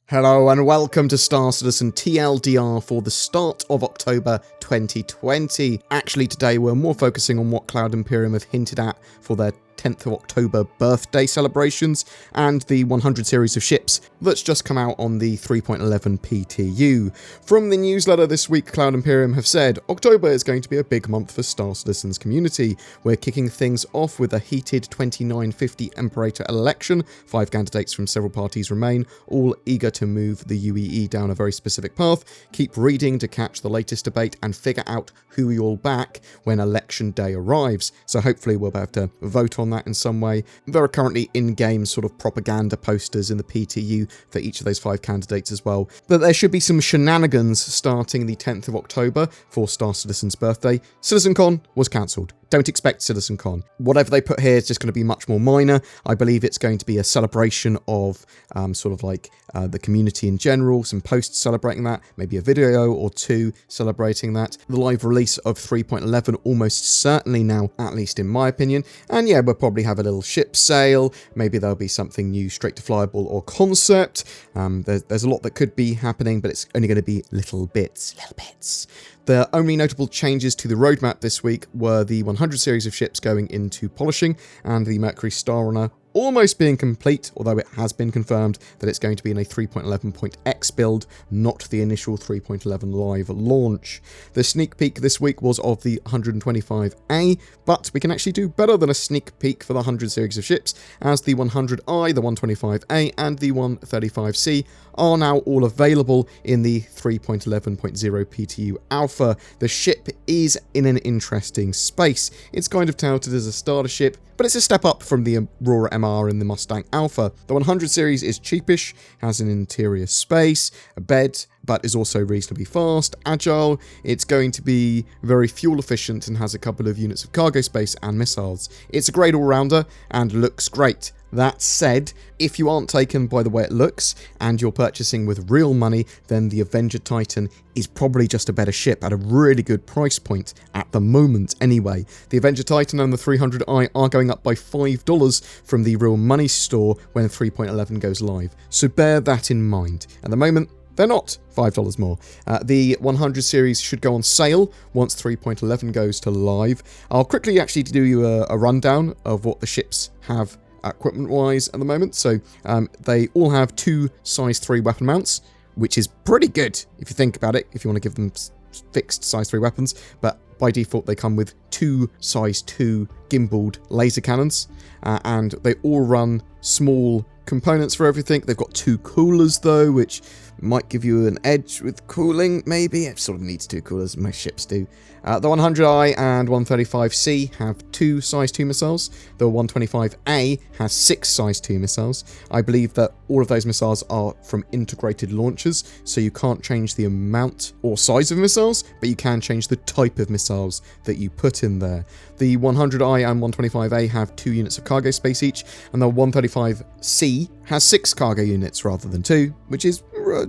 Hello and welcome to Citizen TLDR for the start of October 2020. Actually today we're more focusing on what Cloud Imperium have hinted at for their 10th of October birthday celebrations and the 100 series of ships that's just come out on the 3.11 PTU. From the newsletter this week, Cloud Imperium have said October is going to be a big month for Star Citizen's community. We're kicking things off with a heated 2950 Imperator election. 5 candidates from several parties remain, all eager to move the UEE down a very specific path. Keep reading to catch the latest debate and figure out who you'll back when election day arrives. So hopefully we'll be able to vote on that in some way. There are currently in-game sort of propaganda posters in the PTU for each of those 5 candidates as well. But there should be some shenanigans starting the 10th of October for Star Citizen's birthday. CitizenCon was cancelled. Don't expect CitizenCon. Whatever they put here is just going to be much more minor. I believe it's going to be a celebration of the community in general, some posts celebrating that, maybe a video or 2 celebrating that. The live release of 3.11 almost certainly now, at least in my opinion. And yeah, we'll probably have a little ship sale. Maybe there'll be something new straight to flyable or concept. There's a lot that could be happening, but it's only going to be little bits. The only notable changes to the roadmap this week were the 100 series of ships going into polishing and the Mercury Star Runner almost being complete, although it has been confirmed that it's going to be in a 3.11.x build, not the initial 3.11 live launch. The sneak peek this week was of the 125A, but we can actually do better than a sneak peek for the 100 series of ships, as the 100I, the 125A, and the 135C are now all available in the 3.11.0 PTU Alpha. The ship is in an interesting space. It's kind of touted as a starter ship, but it's a step up from the Aurora MR in the Mustang Alpha. The 100 series is cheapish, has an interior space, a bed, but is also reasonably fast, agile. It's going to be very fuel efficient and has a couple of units of cargo space and missiles. It's a great all-rounder and looks great. That said, if you aren't taken by the way it looks and you're purchasing with real money, then the Avenger Titan is probably just a better ship at a really good price point at the moment anyway. The Avenger Titan and the 300i are going up by $5 from the real money store when 3.11 goes live, so bear that in mind. At the moment, they're not $5 more. The 100 series should go on sale once 3.11 goes to live. I'll quickly actually do you a rundown of what the ships have equipment-wise at the moment. So they all have 2 size 3 weapon mounts, which is pretty good if you think about it, if you want to give them fixed size 3 weapons. But by default, they come with 2 size 2 gimbaled laser cannons, and they all run small components for everything. They've got 2 coolers though, which might give you an edge with cooling, maybe. It sort of needs 2 coolers, most ships do. The 100i and 135C have 2 size 2 missiles. The 125A has 6 size 2 missiles. I believe that all of those missiles are from integrated launchers, so you can't change the amount or size of missiles, but you can change the type of missiles that you put in there. The 100i and 125A have 2 units of cargo space each, and the 135C has 6 cargo units rather than 2, which is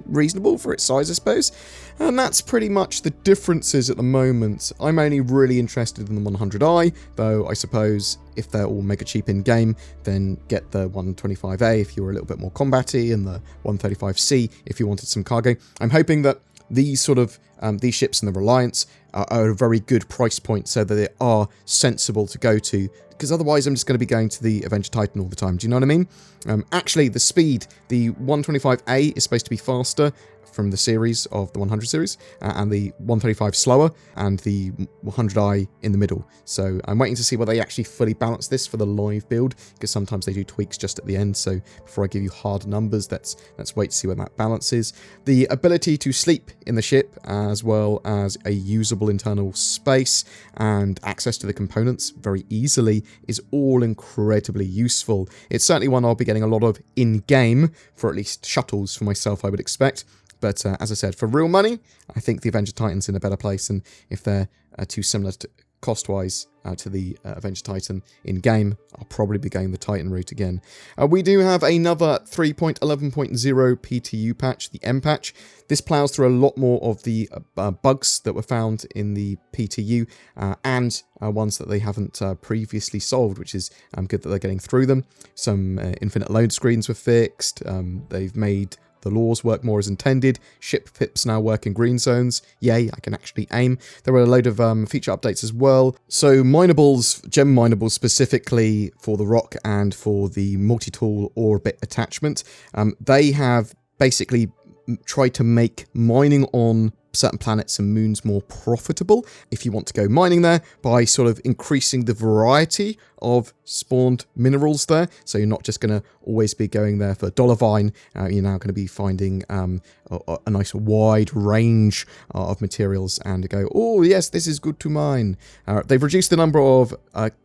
reasonable for its size, I suppose. And that's pretty much the differences at the moment. I'm only really interested in the 100i, though I suppose if they're all mega cheap in game, then get the 125A if you're a little bit more combat-y, and the 135C if you wanted some cargo. I'm hoping that these sort of these ships in the Reliance are at a very good price point so that they are sensible to go to, because otherwise I'm just going to be going to the Avenger Titan all the time. Do you know what I mean? Actually, the speed, the 125A is supposed to be faster from the series of the 100 series, and the 135 slower, and the 100i in the middle. So I'm waiting to see whether they actually fully balance this for the live build, because sometimes they do tweaks just at the end. So before I give you hard numbers, let's wait to see when that balances. The ability to sleep in the ship, as well as a usable internal space and access to the components very easily, is all incredibly useful. It's certainly one I'll be getting a lot of in-game, for at least shuttles for myself, I would expect. But as I said, for real money, I think the Avenger Titan's in a better place, and if they're too similar to cost-wise to the Avenger Titan in-game, I'll probably be going the Titan route again. We do have another 3.11.0 PTU patch, the M patch. This plows through a lot more of the bugs that were found in the PTU and ones that they haven't previously solved, which is good that they're getting through them. Some infinite load screens were fixed. They've made The laws work more as intended. Ship pips now work in green zones. Yay, I can actually aim. There were a load of feature updates as well. So minables, gem minables specifically for the rock and for the multi-tool orbit attachment, they have basically tried to make mining on certain planets and moons more profitable if you want to go mining there, by sort of increasing the variety of spawned minerals there. So you're not just going to always be going there for dollar vine. You're now going to be finding a nice wide range of materials and go, oh yes, this is good to mine. They've reduced the number of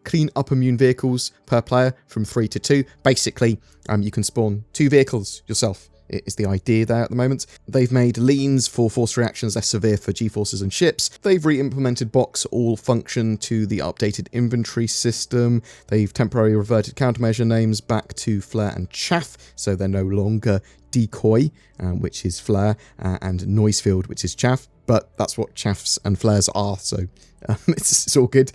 clean upper moon vehicles per player from 3 to 2. Basically, you can spawn 2 vehicles yourself. Is the idea there at the moment. They've made leans for force reactions less severe for G-forces and ships. They've re-implemented box all function to the updated inventory system. They've temporarily reverted countermeasure names back to flare and chaff, so they're no longer decoy, which is flare, and noise field, which is chaff. But that's what chaffs and flares are, so it's all good.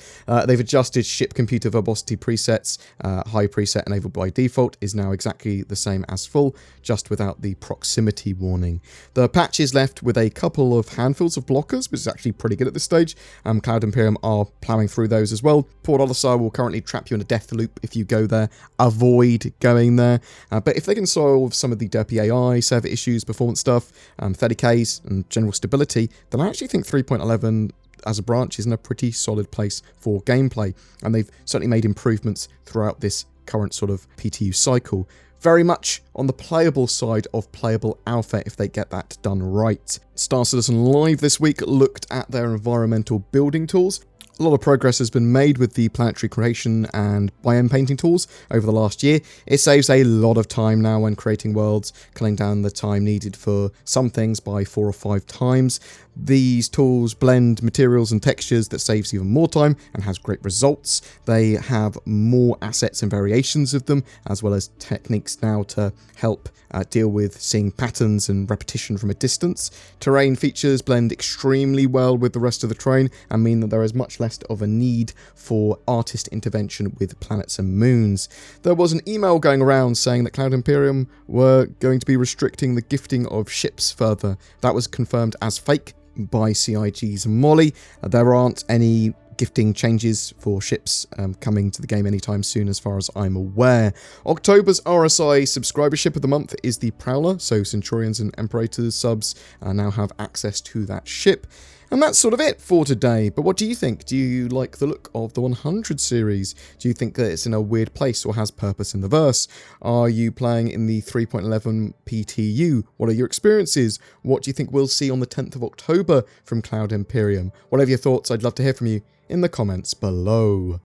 They've adjusted ship computer verbosity presets. High preset enabled by default is now exactly the same as full, just without the proximity warning. The patch is left with a couple of handfuls of blockers, which is actually pretty good at this stage. Cloud Imperium are plowing through those as well. Port Olisar will currently trap you in a death loop if you go there. Avoid going there. But if they can solve some of the derpy AI, server issues, performance stuff, 30Ks and general stability, then I actually think 3.11 as a branch is in a pretty solid place for gameplay, and they've certainly made improvements throughout this current sort of PTU cycle. Very much on the playable side of playable alpha if they get that done right. Star Citizen Live this week looked at their environmental building tools. A lot of progress has been made with the planetary creation and biome painting tools over the last year. It saves a lot of time now when creating worlds, cutting down the time needed for some things by 4 or 5 times. These tools blend materials and textures that saves even more time and has great results. They have more assets and variations of them, as well as techniques now to help deal with seeing patterns and repetition from a distance. Terrain features blend extremely well with the rest of the terrain and mean that there is much less of a need for artist intervention with planets and moons. There was an email going around saying that Cloud Imperium were going to be restricting the gifting of ships further. That was confirmed as fake by CIG's Molly. There aren't any gifting changes for ships coming to the game anytime soon as far as I'm aware. October's RSI subscribership of the month is the Prowler, so Centurions and Emperators subs now have access to that ship. And that's sort of it for today. But what do you think? Do you like the look of the 100 series? Do you think that it's in a weird place or has purpose in the verse? Are you playing in the 3.11 PTU? What are your experiences? What do you think we'll see on the 10th of October from Cloud Imperium? Whatever your thoughts, I'd love to hear from you in the comments below.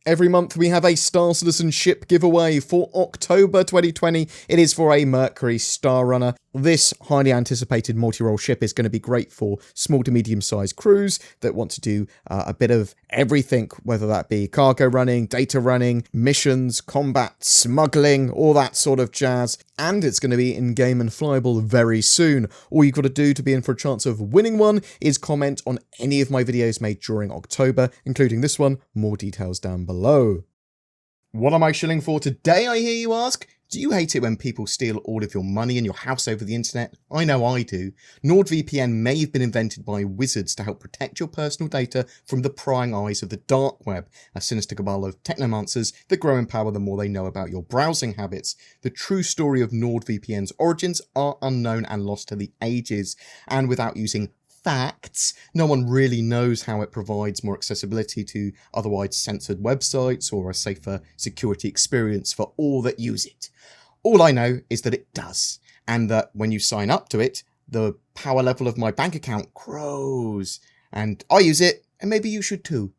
Every month we have a Star Citizen ship giveaway. For October 2020, it is for a Mercury Star Runner. This highly anticipated multi-role ship is going to be great for small to medium-sized crews that want to do a bit of everything, whether that be cargo running, data running, missions, combat, smuggling, all that sort of jazz. And it's going to be in-game and flyable very soon. All you've got to do to be in for a chance of winning one is comment on any of my videos made during October, including this one. More details down below. What am I shilling for today, I hear you ask? Do you hate it when people steal all of your money and your house over the internet? I know I do. NordVPN may have been invented by wizards to help protect your personal data from the prying eyes of the dark web, a sinister cabal of technomancers that grow in power the more they know about your browsing habits. The true story of NordVPN's origins are unknown and lost to the ages, and without using facts, no one really knows how it provides more accessibility to otherwise censored websites or a safer security experience for all that use it. All I know is that it does, and that when you sign up to it, the power level of my bank account grows, and I use it, and maybe you should too.